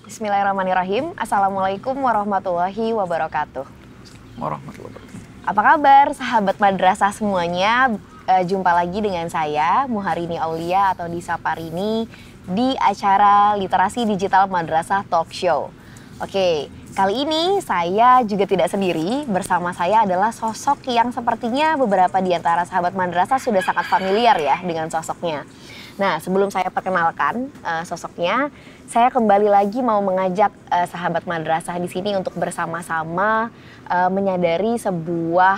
Bismillahirrahmanirrahim. Assalamualaikum warahmatullahi wabarakatuh. Warahmatullahi wabarakatuh. Apa kabar sahabat madrasah semuanya? Jumpa lagi dengan saya Muharini Aulia atau disapa Rini di acara Literasi Digital Madrasah Talk Show. Oke, kali ini saya juga tidak sendiri. Bersama saya adalah sosok yang sepertinya beberapa di antara sahabat madrasah sudah sangat familiar ya dengan sosoknya. Nah, sebelum saya perkenalkan sosoknya, saya kembali lagi mau mengajak sahabat madrasah di sini untuk bersama-sama menyadari sebuah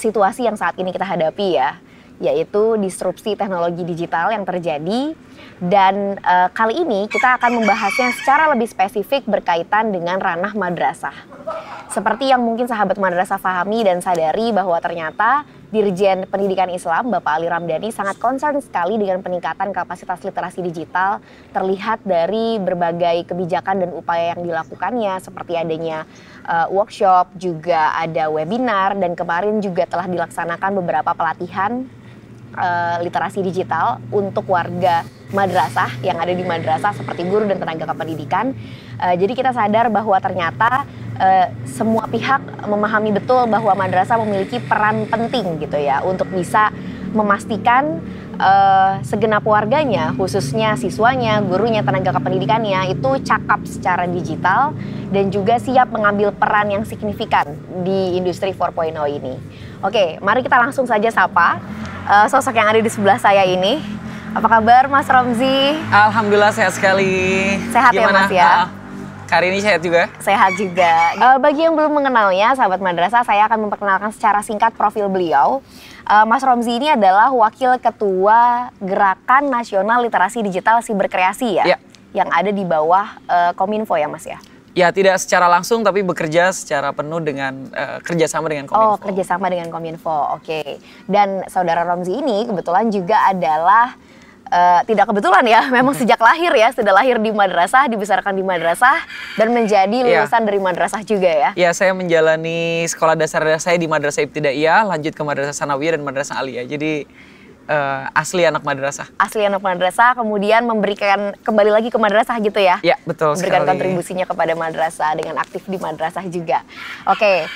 situasi yang saat ini kita hadapi ya, yaitu disrupsi teknologi digital yang terjadi. Dan kali ini kita akan membahasnya secara lebih spesifik berkaitan dengan ranah madrasah. Seperti yang mungkin sahabat madrasah pahami dan sadari bahwa ternyata Dirjen Pendidikan Islam Bapak Ali Ramdhani sangat concern sekali dengan peningkatan kapasitas literasi digital, terlihat dari berbagai kebijakan dan upaya yang dilakukannya seperti adanya workshop, juga ada webinar, dan kemarin juga telah dilaksanakan beberapa pelatihan literasi digital untuk warga madrasah yang ada di madrasah seperti guru dan tenaga kependidikan. Jadi kita sadar bahwa ternyata semua pihak memahami betul bahwa madrasah memiliki peran penting gitu ya untuk bisa memastikan segenap warganya, khususnya siswanya, gurunya, tenaga kependidikannya itu cakap secara digital dan juga siap mengambil peran yang signifikan di industri 4.0 ini. Oke, mari kita langsung saja sapa sosok yang ada di sebelah saya ini. Apa kabar Mas Romzi? Alhamdulillah sehat sekali. Sehat gimana? Ya Mas ya? Hari ini sehat juga? Sehat juga. Bagi yang belum mengenalnya, sahabat madrasah, saya akan memperkenalkan secara singkat profil beliau. Mas Romzi ini adalah Wakil Ketua Gerakan Nasional Literasi Digital Siberkreasi ya? Yang ada di bawah Kominfo ya Mas ya? Ya, tidak secara langsung tapi bekerja secara penuh dengan kerjasama dengan Kominfo. Oh, kerjasama dengan Kominfo, oke. Dan saudara Romzi ini kebetulan juga adalah tidak kebetulan ya, memang sejak lahir ya, sudah lahir di madrasah, dibesarkan di madrasah, dan menjadi lulusan dari madrasah juga ya? Ya, saya menjalani sekolah dasar saya di Madrasah Ibtidaiyah, lanjut ke Madrasah Sanawiyah dan Madrasah Aliyah. Jadi asli anak madrasah. Asli anak madrasah, kemudian memberikan kembali lagi ke madrasah gitu ya? Ya, betul sekali. Memberikan kontribusinya kepada madrasah dengan aktif di madrasah juga. Oke.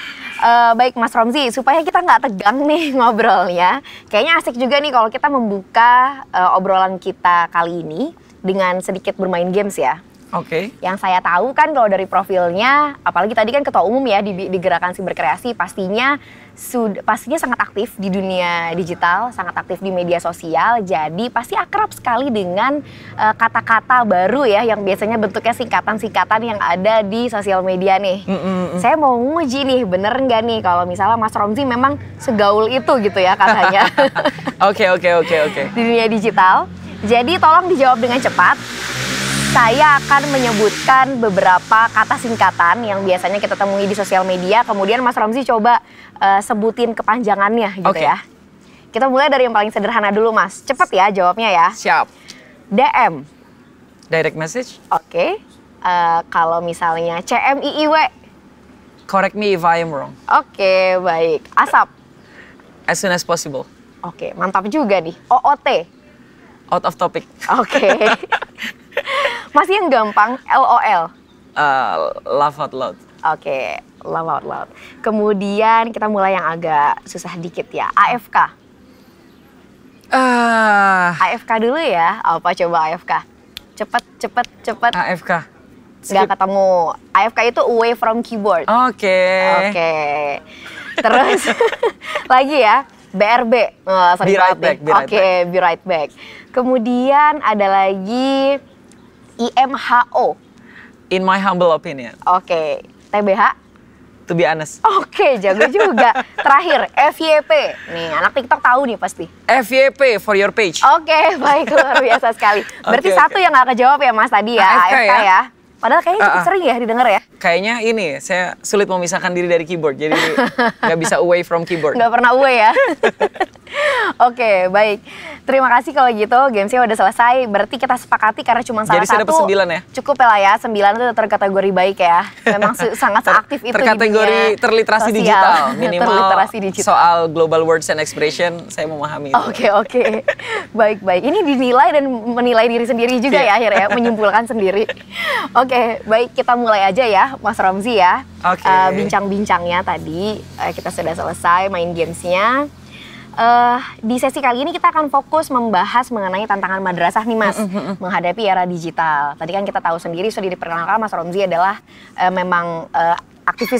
Baik Mas Romzi, supaya kita nggak tegang nih ngobrolnya, kayaknya asik juga nih kalau kita membuka obrolan kita kali ini dengan sedikit bermain games ya. Oke. Yang saya tahu kan kalau dari profilnya, apalagi tadi kan ketua umum ya di Gerakan Siberkreasi, pastinya sangat aktif di dunia digital, sangat aktif di media sosial, jadi pasti akrab sekali dengan kata-kata baru ya yang biasanya bentuknya singkatan-singkatan yang ada di sosial media nih. Saya mau nguji nih, bener nggak nih kalau misalnya Mas Romzi memang segaul itu gitu ya katanya. Oke. Di dunia digital, jadi tolong dijawab dengan cepat. Saya akan menyebutkan beberapa kata singkatan yang biasanya kita temui di sosial media. Kemudian Mas Romzi coba sebutin kepanjangannya gitu ya. Kita mulai dari yang paling sederhana dulu Mas. Cepet ya jawabnya ya. Siap. DM. Direct message. Oke. Kalau misalnya CMIIW. Correct me if I am wrong. Oke, baik. ASAP. As soon as possible. Oke, mantap juga nih. OOT. Out of topic. Oke. Masih yang gampang, LOL. Laugh out loud. Oke, laugh out loud. Kemudian kita mulai yang agak susah dikit ya, AFK. AFK dulu ya, apa coba AFK? Cepet. AFK. Nggak ketemu. AFK itu away from keyboard. Oke. Terus lagi ya, BRB. Be right back. Oke, be right back. Kemudian ada lagi IMHO. In my humble opinion. Oke. TBH? To be honest. Oke, jago juga. Terakhir, FYP. Nih, anak TikTok tahu nih pasti. FYP for your page. Oke, baik. Luar biasa sekali. Berarti satu yang nggak kejawab ya Mas tadi ya, AFK ya. Padahal kayaknya cukup sering ya didengar ya. Kayaknya ini, saya sulit memisahkan diri dari keyboard. Jadi nggak bisa away from keyboard. Nggak pernah away ya. Oke, baik. Terima kasih kalau gitu, gamesnya udah selesai. Berarti kita sepakati karena cuma salah Jadi saya dapat 9 ya? Cukup lah ya, 9 itu terkategori baik ya. Memang sangat aktif itu terkategori terliterasi sosial. Digital. Minimal terliterasi digital. Soal global words and expression, saya memahami itu. Oke. Baik. Ini dinilai dan menilai diri sendiri juga ya akhirnya, menyimpulkan sendiri. Oke, Oke, baik kita mulai aja ya Mas Romzi ya. Oke. Bincang-bincangnya tadi kita sudah selesai main gamesnya. Di sesi kali ini kita akan fokus membahas mengenai tantangan madrasah nih Mas, menghadapi era digital. Tadi kan kita tahu sendiri, sudah diperkenalkan Mas Romzi adalah memang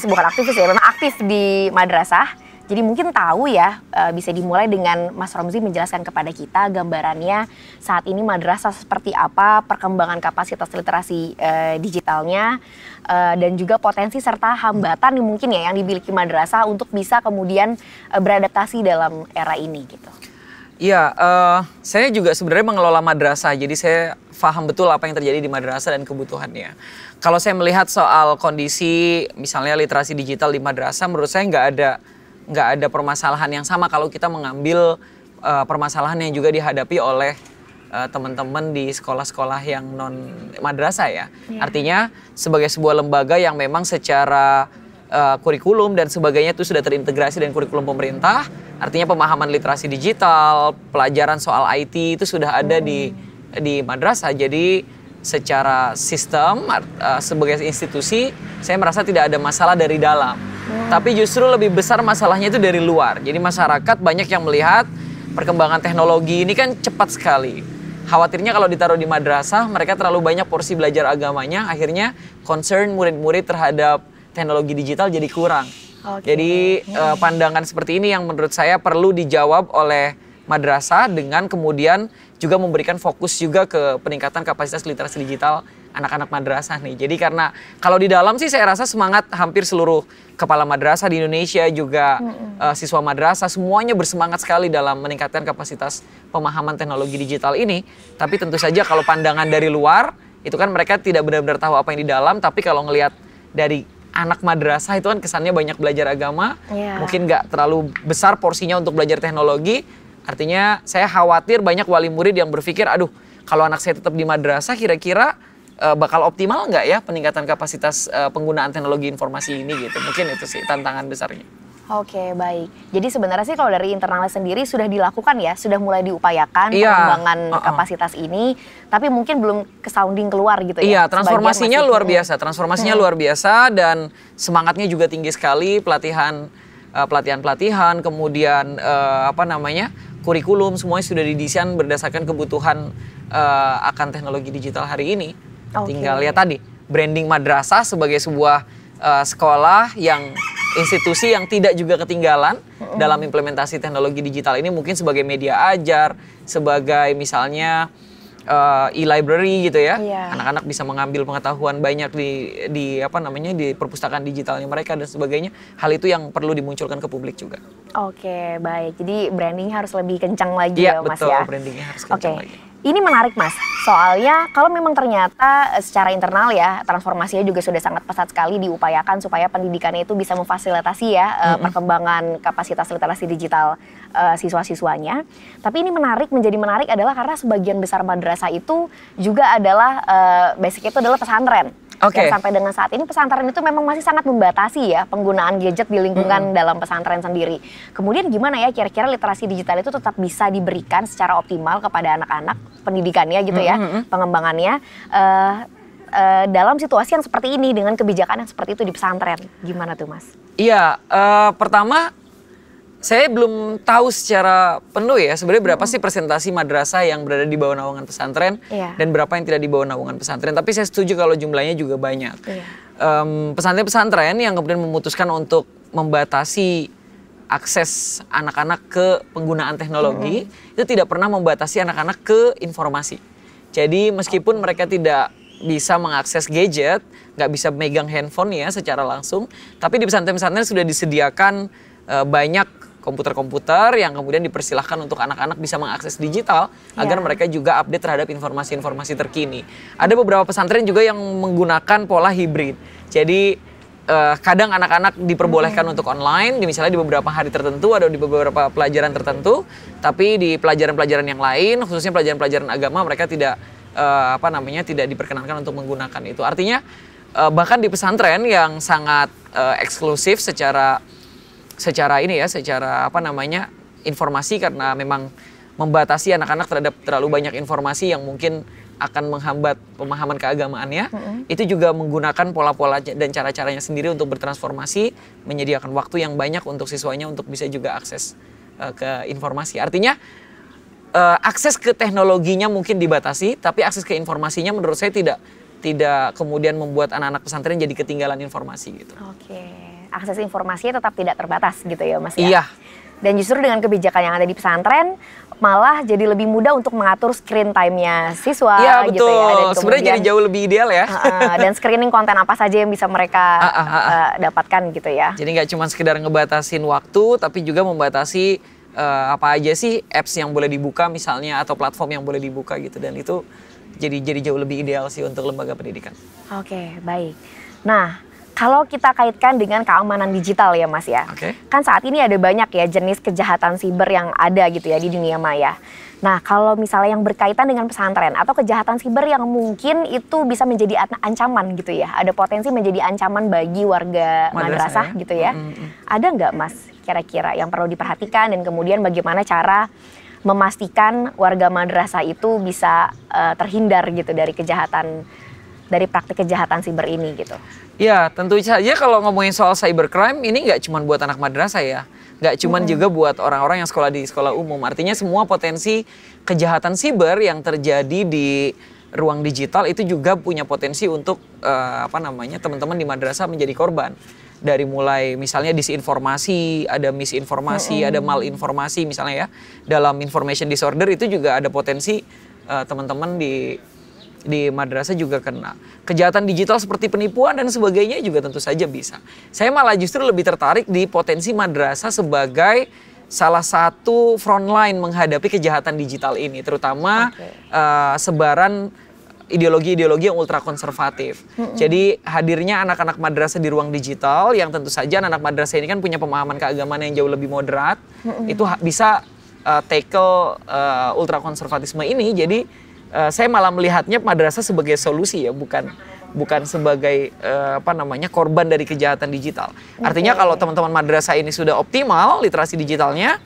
bukan aktivis ya, memang aktif di madrasah. Jadi mungkin tahu ya, bisa dimulai dengan Mas Romzi menjelaskan kepada kita gambarannya saat ini madrasah seperti apa, perkembangan kapasitas literasi digitalnya, dan juga potensi serta hambatan yang mungkin ya yang dimiliki madrasah untuk bisa kemudian beradaptasi dalam era ini gitu. Iya, saya juga sebenarnya mengelola madrasah, jadi saya paham betul apa yang terjadi di madrasah dan kebutuhannya. Kalau saya melihat soal kondisi misalnya literasi digital di madrasah, menurut saya nggak ada permasalahan yang sama kalau kita mengambil permasalahan yang juga dihadapi oleh teman-teman di sekolah-sekolah yang non madrasah ya. Artinya sebagai sebuah lembaga yang memang secara kurikulum dan sebagainya itu sudah terintegrasi dengan kurikulum pemerintah. Artinya pemahaman literasi digital, pelajaran soal IT itu sudah ada di madrasah. Jadi secara sistem sebagai institusi saya merasa tidak ada masalah dari dalam. Tapi justru lebih besar masalahnya itu dari luar. Jadi masyarakat banyak yang melihat perkembangan teknologi ini kan cepat sekali. Khawatirnya kalau ditaruh di madrasah, mereka terlalu banyak porsi belajar agamanya, akhirnya concern murid-murid terhadap teknologi digital jadi kurang. Jadi pandangan seperti ini yang menurut saya perlu dijawab oleh madrasah dengan kemudian juga memberikan fokus juga ke peningkatan kapasitas literasi digital anak-anak madrasah nih. Jadi karena kalau di dalam sih saya rasa semangat hampir seluruh kepala madrasah di Indonesia juga siswa madrasah semuanya bersemangat sekali dalam meningkatkan kapasitas pemahaman teknologi digital ini. Tapi tentu saja kalau pandangan dari luar itu kan mereka tidak benar-benar tahu apa yang di dalam. Tapi kalau ngelihat dari anak madrasah itu kan kesannya banyak belajar agama, mungkin nggak terlalu besar porsinya untuk belajar teknologi. Artinya saya khawatir banyak wali murid yang berpikir, aduh kalau anak saya tetap di madrasah kira-kira bakal optimal nggak ya peningkatan kapasitas penggunaan teknologi informasi ini gitu. Mungkin itu sih tantangan besarnya. Oke, baik. Jadi sebenarnya sih kalau dari internalnya sendiri sudah dilakukan ya, sudah mulai diupayakan pengembangan kapasitas ini, tapi mungkin belum ke-sounding keluar gitu ya. Iya, transformasinya luar biasa. Transformasinya luar biasa dan semangatnya juga tinggi sekali, pelatihan-pelatihan, kemudian kurikulum semuanya sudah didesain berdasarkan kebutuhan akan teknologi digital hari ini. Tinggal lihat tadi, branding madrasah sebagai sebuah sekolah yang institusi yang tidak juga ketinggalan dalam implementasi teknologi digital ini, mungkin sebagai media ajar, sebagai misalnya e-library gitu ya. Anak-anak bisa mengambil pengetahuan banyak di perpustakaan digitalnya mereka dan sebagainya. Hal itu yang perlu dimunculkan ke publik juga. Oke, baik. Jadi brandingnya harus lebih kencang lagi ya Mas betul, ya. Brandingnya harus kencang lagi. Ini menarik Mas, soalnya kalau memang ternyata secara internal ya transformasinya juga sudah sangat pesat sekali diupayakan supaya pendidikannya itu bisa memfasilitasi ya perkembangan kapasitas literasi digital siswa-siswanya. Tapi ini menjadi menarik adalah karena sebagian besar madrasah itu juga adalah basic itu adalah pesantren. Dan sampai dengan saat ini pesantren itu memang masih sangat membatasi ya penggunaan gadget di lingkungan dalam pesantren sendiri. Kemudian gimana ya kira-kira literasi digital itu tetap bisa diberikan secara optimal kepada anak-anak pendidikannya gitu ya, pengembangannya dalam situasi yang seperti ini dengan kebijakan yang seperti itu di pesantren. Gimana tuh Mas? Iya, pertama saya belum tahu secara penuh ya sebenarnya berapa sih presentasi madrasah yang berada di bawah naungan pesantren dan berapa yang tidak di bawah naungan pesantren. Tapi saya setuju kalau jumlahnya juga banyak. Pesantren-pesantren yang kemudian memutuskan untuk membatasi akses anak-anak ke penggunaan teknologi itu tidak pernah membatasi anak-anak ke informasi. Jadi meskipun mereka tidak bisa mengakses gadget, nggak bisa megang handphone ya secara langsung, tapi di pesantren-pesantren sudah disediakan banyak komputer-komputer yang kemudian dipersilahkan untuk anak-anak bisa mengakses digital agar mereka juga update terhadap informasi-informasi terkini. Ada beberapa pesantren juga yang menggunakan pola hibrid. Jadi kadang anak-anak diperbolehkan untuk online, misalnya di beberapa hari tertentu atau di beberapa pelajaran tertentu, tapi di pelajaran-pelajaran yang lain, khususnya pelajaran-pelajaran agama, mereka tidak tidak diperkenankan untuk menggunakan itu. Artinya bahkan di pesantren yang sangat eksklusif secara informasi karena memang membatasi anak-anak terhadap terlalu banyak informasi yang mungkin akan menghambat pemahaman keagamaannya, itu juga menggunakan pola-pola dan cara-caranya sendiri untuk bertransformasi, menyediakan waktu yang banyak untuk siswanya untuk bisa juga akses ke informasi. Artinya akses ke teknologinya mungkin dibatasi, tapi akses ke informasinya menurut saya tidak kemudian membuat anak-anak pesantren jadi ketinggalan informasi gitu. Oke, akses informasinya tetap tidak terbatas gitu ya Mas ya? Iya. Dan justru dengan kebijakan yang ada di pesantren, malah jadi lebih mudah untuk mengatur screen time-nya siswa gitu ya. Dan sebenarnya jadi jauh lebih ideal ya. Dan screening konten apa saja yang bisa mereka dapatkan gitu ya. Jadi nggak cuma sekedar ngebatasin waktu, tapi juga membatasi apa aja sih apps yang boleh dibuka misalnya, atau platform yang boleh dibuka gitu. Dan itu jadi jauh lebih ideal sih untuk lembaga pendidikan. Oke, baik. Nah, kalau kita kaitkan dengan keamanan digital ya Mas ya, kan saat ini ada banyak ya jenis kejahatan siber yang ada gitu ya di dunia maya. Nah kalau misalnya yang berkaitan dengan pesantren atau kejahatan siber yang mungkin itu bisa menjadi ancaman gitu ya, ada potensi menjadi ancaman bagi warga madrasah gitu ya. Ada nggak Mas kira-kira yang perlu diperhatikan dan kemudian bagaimana cara memastikan warga madrasah itu bisa terhindar gitu dari praktik kejahatan siber ini gitu? Ya tentu saja kalau ngomongin soal cybercrime ini nggak cuma buat anak madrasah ya. Nggak cuma juga buat orang-orang yang sekolah di sekolah umum. Artinya semua potensi kejahatan siber yang terjadi di ruang digital itu juga punya potensi untuk teman-teman di madrasah menjadi korban. Dari mulai misalnya disinformasi, ada misinformasi, ada malinformasi misalnya ya. Dalam information disorder itu juga ada potensi teman-teman di madrasah juga kena. Kejahatan digital seperti penipuan dan sebagainya juga tentu saja bisa. Saya malah justru lebih tertarik di potensi madrasah sebagai salah satu frontline menghadapi kejahatan digital ini, terutama sebaran ideologi-ideologi yang ultra konservatif. Jadi hadirnya anak-anak madrasah di ruang digital yang tentu saja anak madrasah ini kan punya pemahaman keagamaan yang jauh lebih moderat, itu bisa tackle ultra konservatisme ini. Jadi saya malah melihatnya madrasah sebagai solusi ya, bukan sebagai korban dari kejahatan digital. Artinya kalau teman-teman madrasah ini sudah optimal literasi digitalnya,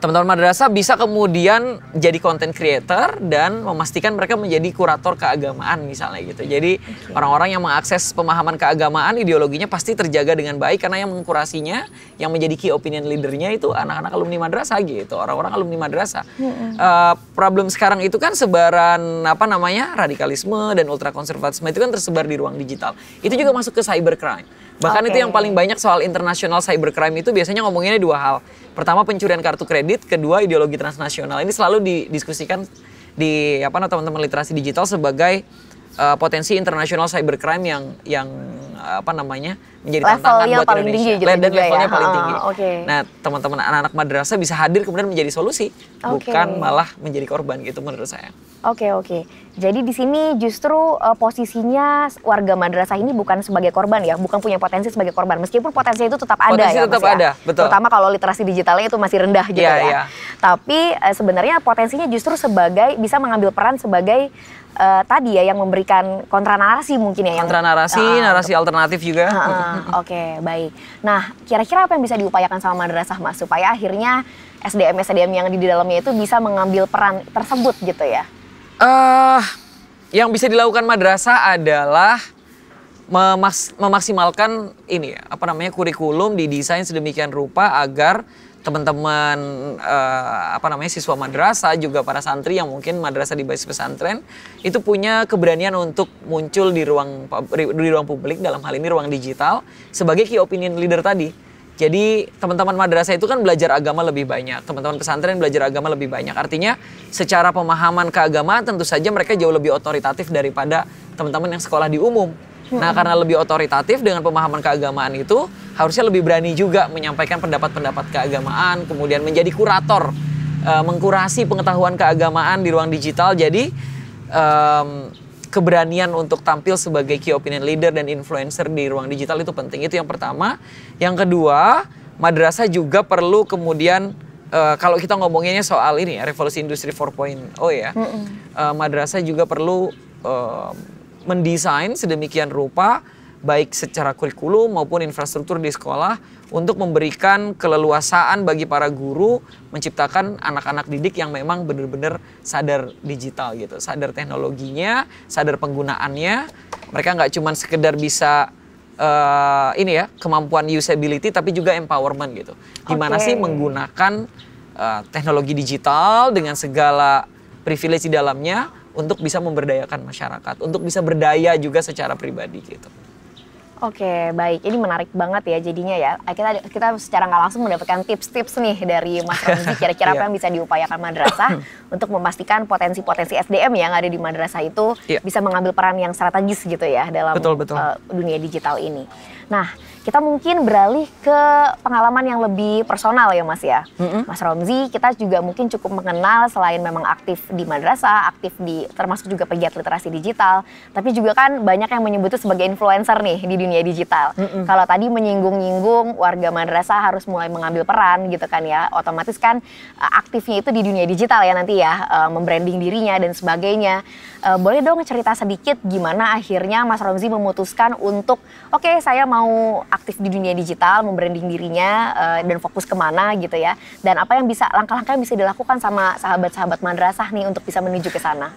teman-teman madrasah bisa kemudian jadi content creator dan memastikan mereka menjadi kurator keagamaan misalnya gitu. Jadi orang-orang yang mengakses pemahaman keagamaan, ideologinya pasti terjaga dengan baik karena yang mengkurasinya, yang menjadi key opinion leadernya itu anak-anak alumni madrasah gitu, orang-orang alumni madrasah. Problem sekarang itu kan sebaran radikalisme dan ultrakonservatisme itu kan tersebar di ruang digital. Itu juga masuk ke cybercrime. Bahkan itu yang paling banyak soal internasional cybercrime itu biasanya ngomonginnya dua hal. Pertama pencurian kartu kredit, kedua ideologi transnasional. Ini selalu didiskusikan di teman-teman literasi digital sebagai potensi internasional cybercrime yang menjadi tantangan buat Indonesia. Dan levelnya paling tinggi. Nah, teman-teman anak-anak madrasah bisa hadir kemudian menjadi solusi, bukan malah menjadi korban gitu menurut saya. Oke. Jadi di sini justru posisinya warga madrasah ini bukan sebagai korban ya, bukan punya potensi sebagai korban. Meskipun potensi itu tetap ada ya, tetap ada, betul. Terutama kalau literasi digitalnya itu masih rendah gitu ya. Tapi sebenarnya potensinya justru sebagai bisa mengambil peran sebagai tadi ya yang memberikan kontra-narasi mungkin ya. Narasi alternatif juga. Oke, baik. Nah, kira-kira apa yang bisa diupayakan sama madrasah Mas supaya akhirnya SDM yang di dalamnya itu bisa mengambil peran tersebut gitu ya? Yang bisa dilakukan madrasah adalah memaksimalkan kurikulum didesain sedemikian rupa agar teman-teman siswa madrasah juga para santri yang mungkin madrasah di basis pesantren itu punya keberanian untuk muncul di ruang publik, dalam hal ini ruang digital, sebagai key opinion leader tadi. Jadi teman-teman madrasah itu kan belajar agama lebih banyak, teman-teman pesantren belajar agama lebih banyak. Artinya secara pemahaman keagamaan tentu saja mereka jauh lebih otoritatif daripada teman-teman yang sekolah di umum. Nah, karena lebih otoritatif dengan pemahaman keagamaan itu, harusnya lebih berani juga menyampaikan pendapat-pendapat keagamaan, kemudian menjadi kurator, mengkurasi pengetahuan keagamaan di ruang digital. Jadi keberanian untuk tampil sebagai key opinion leader dan influencer di ruang digital itu penting. Itu yang pertama. Yang kedua, madrasah juga perlu kemudian kalau kita ngomonginnya soal ini ya, revolusi industri 4.0 ya. Madrasah juga perlu mendesain sedemikian rupa baik secara kurikulum maupun infrastruktur di sekolah untuk memberikan keleluasaan bagi para guru menciptakan anak-anak didik yang memang benar-benar sadar digital gitu, sadar teknologinya, sadar penggunaannya. Mereka nggak cuma sekedar bisa kemampuan usability tapi juga empowerment gitu. Gimana sih menggunakan teknologi digital dengan segala privilege di dalamnya untuk bisa memberdayakan masyarakat, untuk bisa berdaya juga secara pribadi gitu. Oke, baik. Ini menarik banget ya jadinya ya. Kita secara nggak langsung mendapatkan tips-tips nih dari Mas Romzi kira-kira apa yang bisa diupayakan madrasah untuk memastikan potensi-potensi SDM yang ada di madrasah itu bisa mengambil peran yang strategis gitu ya dalam dunia digital ini. Nah, kita mungkin beralih ke pengalaman yang lebih personal ya Mas ya. Mas Romzi, kita juga mungkin cukup mengenal selain memang aktif di madrasah, aktif di termasuk juga pegiat literasi digital, tapi juga kan banyak yang menyebutnya sebagai influencer nih di dunia digital. Kalau tadi menyinggung-nyinggung warga madrasah harus mulai mengambil peran gitu kan ya, otomatis kan aktifnya itu di dunia digital ya nanti ya, membranding dirinya dan sebagainya. Boleh dong cerita sedikit gimana akhirnya Mas Romzi memutuskan untuk oke, saya mau aktif di dunia digital, membranding dirinya dan fokus kemana gitu ya. Dan apa yang bisa, langkah-langkah yang bisa dilakukan sama sahabat-sahabat madrasah nih untuk bisa menuju ke sana?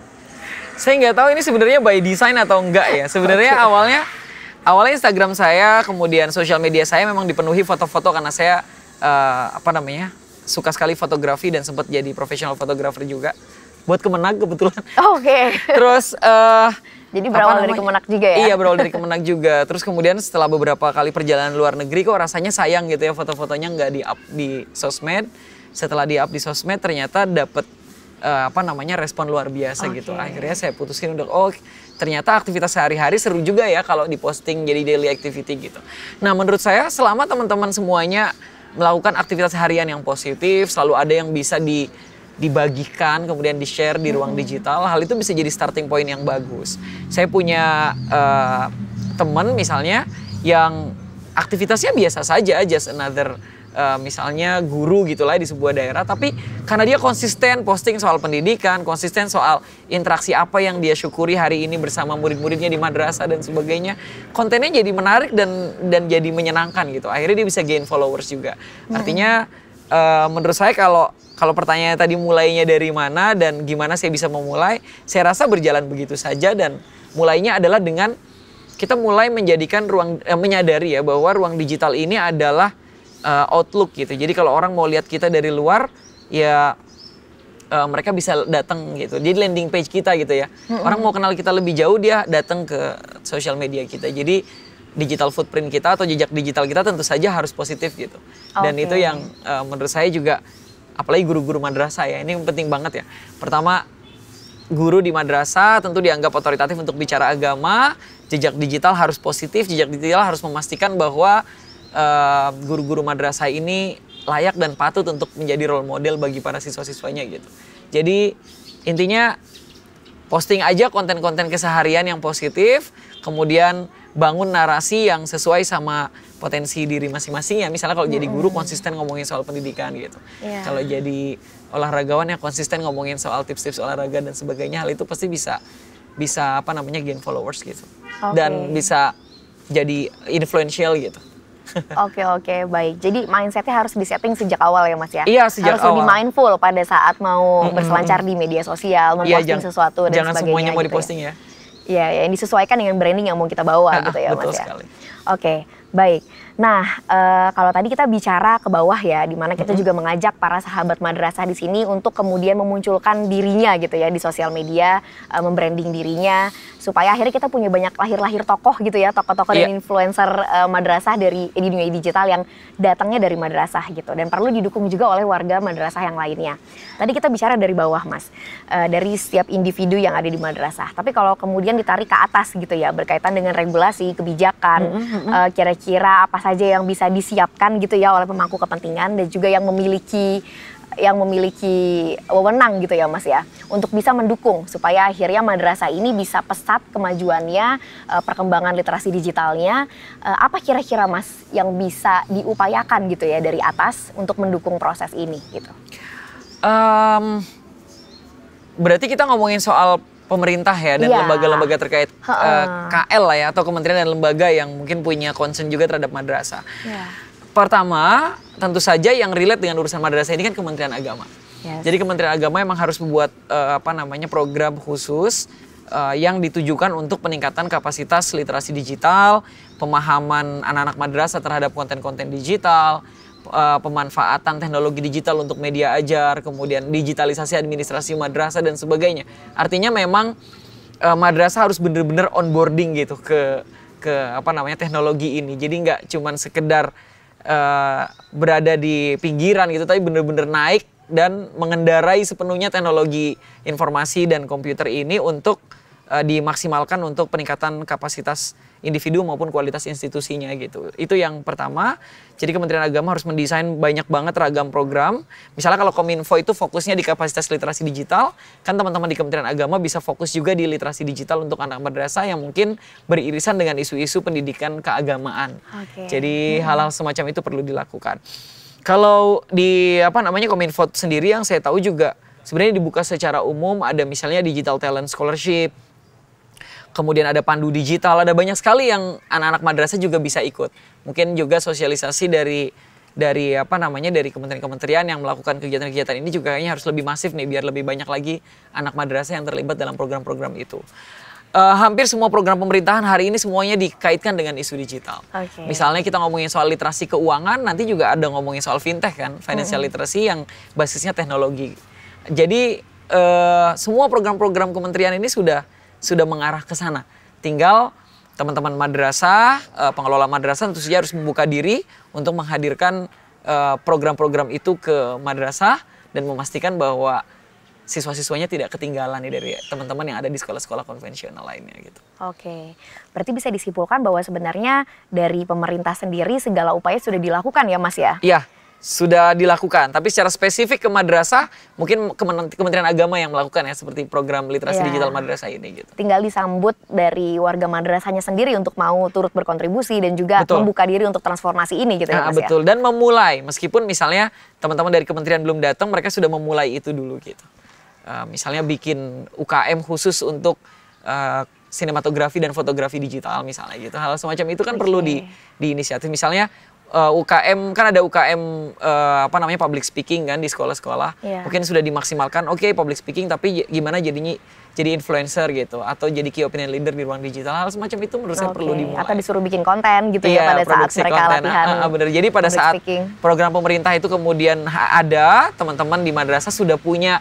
Saya nggak tahu ini sebenarnya by design atau enggak ya. Sebenarnya awalnya Instagram saya, kemudian sosial media saya memang dipenuhi foto-foto karena saya suka sekali fotografi dan sempat jadi profesional fotografer juga. Buat Kemenag kebetulan. Terus jadi berawal dari Kemenag juga ya? Iya, berawal dari Kemenag juga. Terus kemudian setelah beberapa kali perjalanan luar negeri kok rasanya sayang gitu ya foto-fotonya nggak di-up di sosmed. Setelah di-up di sosmed ternyata dapet respon luar biasa gitu. Akhirnya saya putusin untuk ternyata aktivitas sehari-hari seru juga ya kalau diposting jadi daily activity gitu. Nah, menurut saya selama teman-teman semuanya melakukan aktivitas harian yang positif, selalu ada yang bisa dibagikan, kemudian di-share di ruang digital, hal itu bisa jadi starting point yang bagus. Saya punya teman misalnya yang aktivitasnya biasa saja, just another misalnya guru gitulah di sebuah daerah, tapi karena dia konsisten posting soal pendidikan, konsisten soal interaksi apa yang dia syukuri hari ini bersama murid-muridnya di madrasah dan sebagainya, kontennya jadi menarik dan jadi menyenangkan gitu. Akhirnya dia bisa gain followers juga. Artinya menurut saya kalau pertanyaannya tadi mulainya dari mana dan gimana saya bisa memulai, saya rasa berjalan begitu saja dan mulainya adalah dengan kita mulai menjadikan menyadari ya bahwa ruang digital ini adalah outlook gitu. Jadi kalau orang mau lihat kita dari luar ya mereka bisa datang gitu. Jadi landing page kita gitu ya. Orang mau kenal kita lebih jauh dia datang ke sosial media kita. Jadi digital footprint kita atau jejak digital kita tentu saja harus positif gitu. Dan itu yang menurut saya juga, apalagi guru-guru madrasah ya, ini penting banget ya. Pertama, guru di madrasah tentu dianggap otoritatif untuk bicara agama, jejak digital harus positif, jejak digital harus memastikan bahwa guru-guru madrasah ini layak dan patut untuk menjadi role model bagi para siswa-siswanya gitu. Jadi intinya posting aja konten-konten keseharian yang positif, kemudian bangun narasi yang sesuai sama potensi diri masing-masing ya. Misalnya kalau jadi guru konsisten ngomongin soal pendidikan gitu. Kalau jadi olahragawan ya konsisten ngomongin soal tips-tips olahraga dan sebagainya. Hal itu pasti bisa gain followers gitu. Dan bisa jadi influential gitu. Oke, baik. Jadi mindsetnya harus disetting sejak awal ya Mas ya? Iya, sejak awal. Harus lebih mindful pada saat mau berselancar di media sosial, memposting sesuatu dan sebagainya. Jangan semuanya mau diposting ya. Iya, yang disesuaikan dengan branding yang mau kita bawa gitu ya Mas ya? Betul sekali. Oke, baik. Nah, kalau tadi kita bicara ke bawah ya, di mana kita juga mengajak para sahabat madrasah di sini untuk kemudian memunculkan dirinya gitu ya di sosial media, membranding dirinya, supaya akhirnya kita punya banyak lahir-lahir tokoh gitu ya, tokoh-tokoh dan influencer madrasah di dunia digital yang datangnya dari madrasah gitu, dan perlu didukung juga oleh warga madrasah yang lainnya. Tadi kita bicara dari bawah Mas, dari setiap individu yang ada di madrasah. Tapi kalau kemudian ditarik ke atas gitu ya, berkaitan dengan regulasi, kebijakan, kira-kira apa saja yang bisa disiapkan gitu ya oleh pemangku kepentingan dan juga yang memiliki wewenang gitu ya Mas ya, untuk bisa mendukung supaya akhirnya madrasah ini bisa pesat kemajuannya, perkembangan literasi digitalnya. Apa kira-kira Mas yang bisa diupayakan gitu ya dari atas untuk mendukung proses ini gitu? Berarti kita ngomongin soal pemerintah ya dan lembaga-lembaga terkait KL lah ya, atau kementerian dan lembaga yang mungkin punya concern juga terhadap madrasah. Pertama, tentu saja yang relate dengan urusan madrasah ini kan Kementerian Agama. Jadi Kementerian Agama emang harus membuat program khusus yang ditujukan untuk peningkatan kapasitas literasi digital, pemahaman anak-anak madrasah terhadap konten-konten digital, pemanfaatan teknologi digital untuk media ajar, kemudian digitalisasi administrasi madrasah dan sebagainya. Artinya memang madrasah harus benar-benar onboarding gitu ke teknologi ini. Jadi nggak cuman sekedar berada di pinggiran gitu, tapi benar-benar naik dan mengendarai sepenuhnya teknologi informasi dan komputer ini untuk dimaksimalkan untuk peningkatan kapasitas individu maupun kualitas institusinya gitu. Itu yang pertama. Jadi Kementerian Agama harus mendesain banyak banget ragam program. Misalnya kalau Kominfo itu fokusnya di kapasitas literasi digital, kan teman-teman di Kementerian Agama bisa fokus juga di literasi digital untuk anak madrasah yang mungkin beririsan dengan isu-isu pendidikan keagamaan. Jadi hal-hal semacam itu perlu dilakukan. Kalau di Kominfo sendiri yang saya tahu juga sebenarnya dibuka secara umum, ada misalnya Digital Talent Scholarship, kemudian ada Pandu Digital, ada banyak sekali yang anak-anak madrasah juga bisa ikut. Mungkin juga sosialisasi dari kementerian-kementerian yang melakukan kegiatan-kegiatan ini juga kayaknya harus lebih masif nih, biar lebih banyak lagi anak madrasah yang terlibat dalam program-program itu. Hampir semua program pemerintahan hari ini semuanya dikaitkan dengan isu digital. Misalnya kita ngomongin soal literasi keuangan, nanti juga ada ngomongin soal fintech kan, financial literacy yang basisnya teknologi. Jadi semua program-program kementerian ini sudah mengarah ke sana. Tinggal teman-teman madrasah, pengelola madrasah tentu saja harus membuka diri untuk menghadirkan program-program itu ke madrasah dan memastikan bahwa siswa-siswanya tidak ketinggalan nih dari teman-teman yang ada di sekolah-sekolah konvensional lainnya gitu. Berarti bisa disimpulkan bahwa sebenarnya dari pemerintah sendiri segala upaya sudah dilakukan ya Mas ya? Iya. Sudah dilakukan, tapi secara spesifik ke madrasah mungkin Kementerian Agama yang melakukan ya, seperti program literasi digital madrasah ini gitu. Tinggal disambut dari warga madrasahnya sendiri untuk mau turut berkontribusi dan juga membuka diri untuk transformasi ini gitu ya Mas ya. Dan memulai, meskipun misalnya teman-teman dari kementerian belum datang, mereka sudah memulai itu dulu gitu. Misalnya bikin UKM khusus untuk sinematografi dan fotografi digital misalnya gitu. Hal semacam itu kan perlu diinisiatif. Misalnya UKM kan ada UKM public speaking kan di sekolah-sekolah. Mungkin sudah dimaksimalkan. Public speaking, tapi gimana jadi influencer gitu, atau jadi key opinion leader di ruang digital. Hal semacam itu menurut saya perlu dimulai. Atau disuruh bikin konten gitu ya pada saat mereka latihan. Bener. Jadi pada saat program pemerintah itu kemudian ada, teman-teman di madrasah sudah punya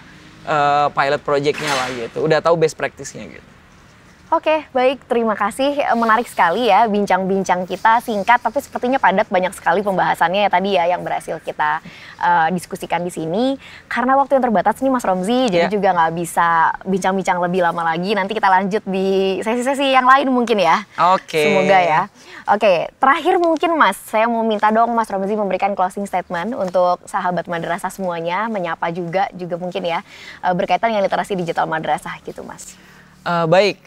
pilot projectnya lah gitu. Udah tahu best practice-nya gitu. Baik, terima kasih. Menarik sekali ya bincang-bincang kita, singkat tapi sepertinya padat, banyak sekali pembahasannya ya tadi ya yang berhasil kita diskusikan di sini. Karena waktu yang terbatas nih Mas Romzi, jadi juga nggak bisa bincang-bincang lebih lama lagi. Nanti kita lanjut di sesi-sesi yang lain mungkin ya. Semoga ya. Terakhir mungkin Mas, saya mau minta dong Mas Romzi memberikan closing statement untuk sahabat madrasah semuanya, menyapa juga mungkin ya berkaitan dengan literasi digital madrasah gitu Mas. Baik,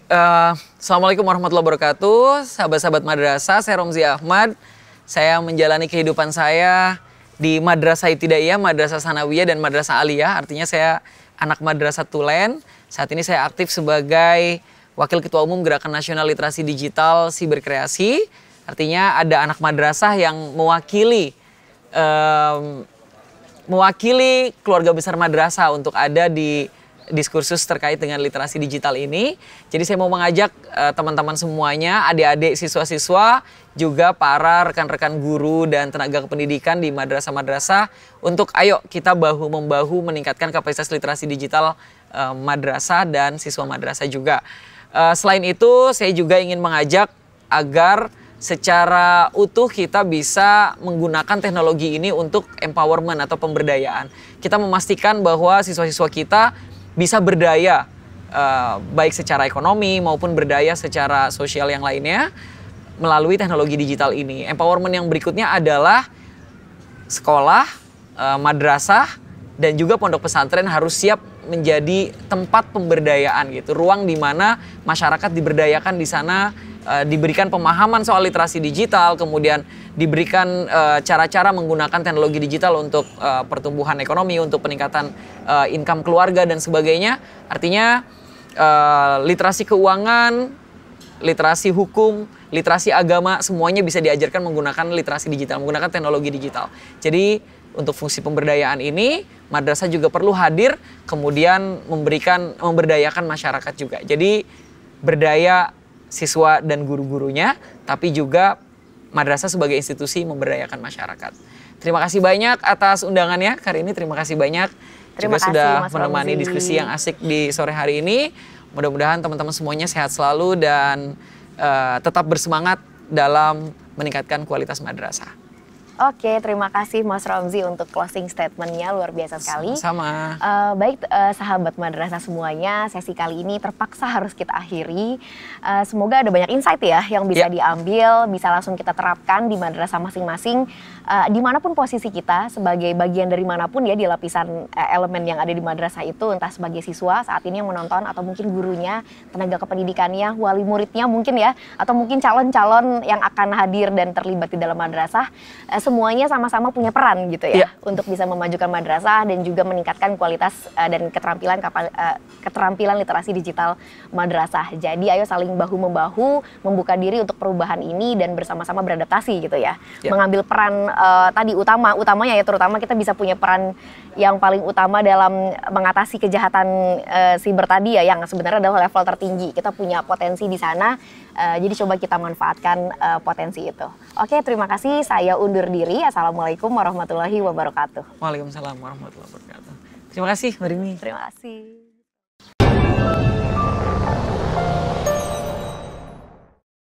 Assalamualaikum warahmatullahi wabarakatuh, sahabat-sahabat madrasah, saya Romzi Ahmad. Saya menjalani kehidupan saya di Madrasah Ibtidaiyah, Madrasah Sanawiyah, dan Madrasah Aliyah. Artinya saya anak Madrasah Tulen. Saat ini saya aktif sebagai Wakil Ketua Umum Gerakan Nasional Literasi Digital Siberkreasi. Artinya ada anak madrasah yang mewakili keluarga besar madrasah untuk ada di diskursus terkait dengan literasi digital ini. Jadi saya mau mengajak teman-teman semuanya, adik-adik, siswa-siswa, juga para rekan-rekan guru dan tenaga kependidikan di madrasah-madrasah untuk ayo kita bahu-membahu meningkatkan kapasitas literasi digital madrasah dan siswa madrasah juga. Selain itu, saya juga ingin mengajak agar secara utuh kita bisa menggunakan teknologi ini untuk empowerment atau pemberdayaan. Kita memastikan bahwa siswa-siswa kita bisa berdaya baik secara ekonomi maupun berdaya secara sosial yang lainnya melalui teknologi digital ini. Empowerment yang berikutnya adalah sekolah, madrasah, dan juga pondok pesantren harus siap menjadi tempat pemberdayaan gitu. Ruang di mana masyarakat diberdayakan di sana, diberikan pemahaman soal literasi digital, kemudian diberikan cara-cara menggunakan teknologi digital untuk pertumbuhan ekonomi, untuk peningkatan income keluarga dan sebagainya. Artinya literasi keuangan, literasi hukum, literasi agama, semuanya bisa diajarkan menggunakan literasi digital, menggunakan teknologi digital. Jadi untuk fungsi pemberdayaan ini, madrasah juga perlu hadir, kemudian memberdayakan masyarakat juga. Jadi berdaya siswa dan guru-gurunya, tapi juga madrasah sebagai institusi memberdayakan masyarakat. Terima kasih banyak atas undangannya hari ini. Terima kasih banyak Terima juga kasih, sudah Mas menemani Ramzi. diskusi yang asik di sore hari ini. Mudah-mudahan teman-teman semuanya sehat selalu dan tetap bersemangat dalam meningkatkan kualitas madrasah. Oke, terima kasih Mas Ramzi untuk closing statement-nya, luar biasa sekali. Sama. Baik sahabat madrasah semuanya, sesi kali ini terpaksa harus kita akhiri. Semoga ada banyak insight ya yang bisa diambil, bisa langsung kita terapkan di madrasah masing-masing. Dimanapun posisi kita, sebagai bagian dari manapun ya di lapisan elemen yang ada di madrasah itu, entah sebagai siswa saat ini yang menonton, atau mungkin gurunya, tenaga kependidikannya, wali muridnya mungkin ya, atau mungkin calon-calon yang akan hadir dan terlibat di dalam madrasah. Semuanya sama-sama punya peran gitu ya, untuk bisa memajukan madrasah dan juga meningkatkan kualitas dan keterampilan literasi digital madrasah. Jadi ayo saling bahu-membahu membuka diri untuk perubahan ini dan bersama-sama beradaptasi gitu ya. Mengambil peran tadi utamanya ya, terutama kita bisa punya peran yang paling utama dalam mengatasi kejahatan siber tadi ya, yang sebenarnya adalah level tertinggi. Kita punya potensi di sana, jadi coba kita manfaatkan potensi itu. Oke, terima kasih. Saya undur diri. Assalamualaikum warahmatullahi wabarakatuh. Waalaikumsalam warahmatullahi wabarakatuh. Terima kasih, Mbak Rini. Terima kasih.